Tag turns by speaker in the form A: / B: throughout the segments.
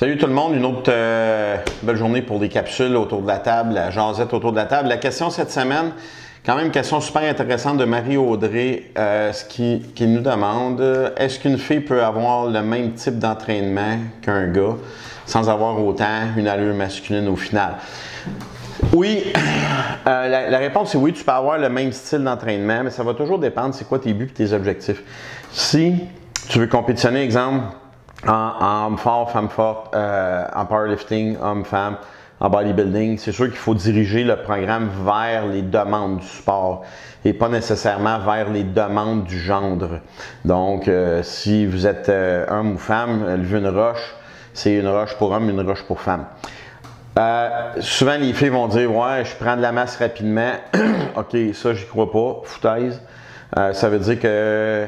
A: Salut tout le monde, une autre belle journée pour des capsules autour de la table, la jasette autour de la table. La question cette semaine, quand même une question super intéressante de Marie-Audrey, qui nous demande est-ce qu'une fille peut avoir le même type d'entraînement qu'un gars sans avoir autant une allure masculine au final? Oui, la réponse est oui, tu peux avoir le même style d'entraînement, mais ça va toujours dépendre c'est quoi tes buts et tes objectifs. Si tu veux compétitionner, exemple, en homme fort, femme forte, en powerlifting, homme-femme, en bodybuilding, c'est sûr qu'il faut diriger le programme vers les demandes du sport et pas nécessairement vers les demandes du gendre. Donc, si vous êtes homme ou femme, lever une roche, c'est une roche pour homme, une roche pour femme. Souvent, les filles vont dire « Ouais, je prends de la masse rapidement. » Ok, ça, j'y crois pas. Foutaise. Ça veut dire que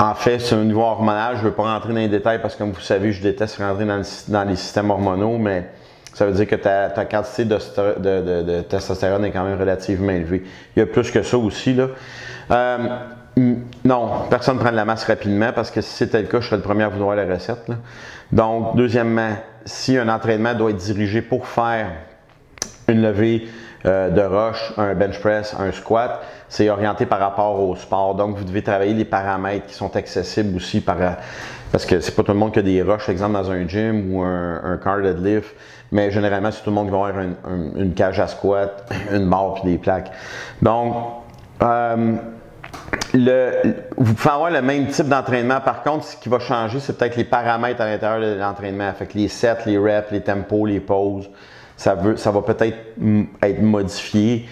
A: en fait, c'est un niveau hormonal. Je ne veux pas rentrer dans les détails parce que, comme vous savez, je déteste rentrer dans les systèmes hormonaux, mais ça veut dire que ta quantité de testostérone est quand même relativement élevée. Il y a plus que ça aussi, là. Non, personne ne prend de la masse rapidement parce que si c'était le cas, je serais le premier à vous donner la recette, là. Donc, deuxièmement, si un entraînement doit être dirigé pour faire une levée de roche, un bench press, un squat, c'est orienté par rapport au sport. Donc, vous devez travailler les paramètres qui sont accessibles aussi parce que c'est pas tout le monde qui a des roches, exemple dans un gym ou un car deadlift, mais généralement, c'est tout le monde qui va avoir une cage à squat, une barre puis des plaques. Donc, vous pouvez avoir le même type d'entraînement. Par contre, ce qui va changer, c'est peut-être les paramètres à l'intérieur de l'entraînement. Fait que les sets, les reps, les tempos, les pauses, ça va peut-être être modifié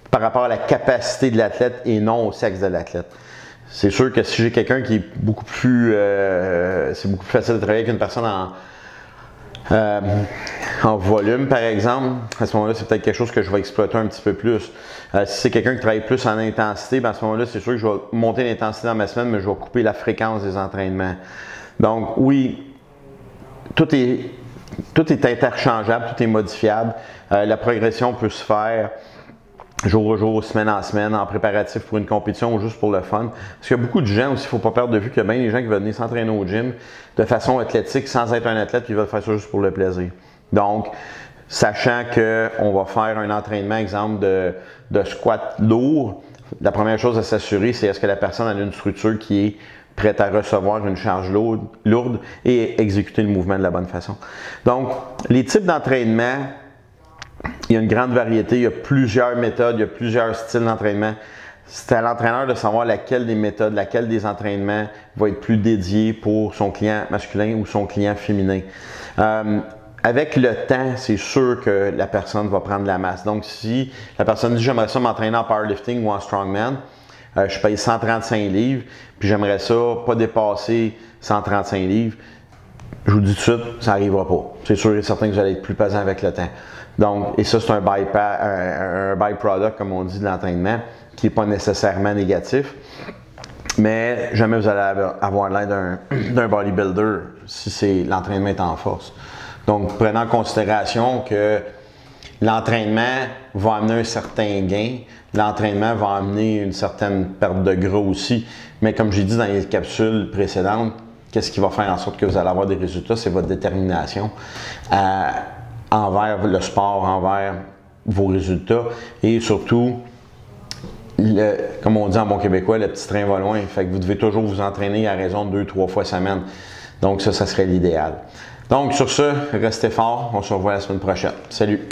A: par rapport à la capacité de l'athlète et non au sexe de l'athlète. C'est sûr que si j'ai quelqu'un qui est beaucoup plus... c'est beaucoup plus facile de travailler avec une personne en volume, par exemple, à ce moment-là, c'est peut-être quelque chose que je vais exploiter un petit peu plus. Si c'est quelqu'un qui travaille plus en intensité, bien à ce moment-là, c'est sûr que je vais monter l'intensité dans ma semaine, mais je vais couper la fréquence des entraînements. Donc, oui, tout est interchangeable, tout est modifiable. La progression peut se faire jour au jour, semaine en semaine, en préparatif pour une compétition ou juste pour le fun. Parce qu'il y a beaucoup de gens aussi, il ne faut pas perdre de vue qu'il y a bien des gens qui veulent venir s'entraîner au gym de façon athlétique sans être un athlète, puis ils veulent faire ça juste pour le plaisir. Donc, sachant qu'on va faire un entraînement, exemple, de squat lourd, la première chose à s'assurer, c'est est-ce que la personne a une structure qui est prête à recevoir une charge lourde et exécuter le mouvement de la bonne façon. Donc, les types d'entraînement, il y a une grande variété, il y a plusieurs méthodes, il y a plusieurs styles d'entraînement. C'est à l'entraîneur de savoir laquelle des méthodes, laquelle des entraînements va être plus dédié pour son client masculin ou son client féminin. Avec le temps, c'est sûr que la personne va prendre de la masse. Donc, si la personne dit « j'aimerais ça m'entraîner en powerlifting ou en strongman », je paye 135 livres, puis j'aimerais ça pas dépasser 135 livres. Je vous dis tout de suite, ça n'arrivera pas. C'est sûr et certain que vous allez être plus pesant avec le temps. Donc, et ça, c'est un byproduct, comme on dit, de l'entraînement, qui n'est pas nécessairement négatif. Mais jamais vous allez avoir l'aide d'un bodybuilder si l'entraînement est en force. Donc, prenez en considération que l'entraînement va amener un certain gain, l'entraînement va amener une certaine perte de gras aussi. Mais comme j'ai dit dans les capsules précédentes, qu'est-ce qui va faire en sorte que vous allez avoir des résultats? C'est votre détermination envers le sport, envers vos résultats et surtout, comme on dit en bon québécois, le petit train va loin. Fait que vous devez toujours vous entraîner à raison de 2-3 fois semaine. Donc ça serait l'idéal. Donc sur ce, restez fort. On se revoit la semaine prochaine. Salut!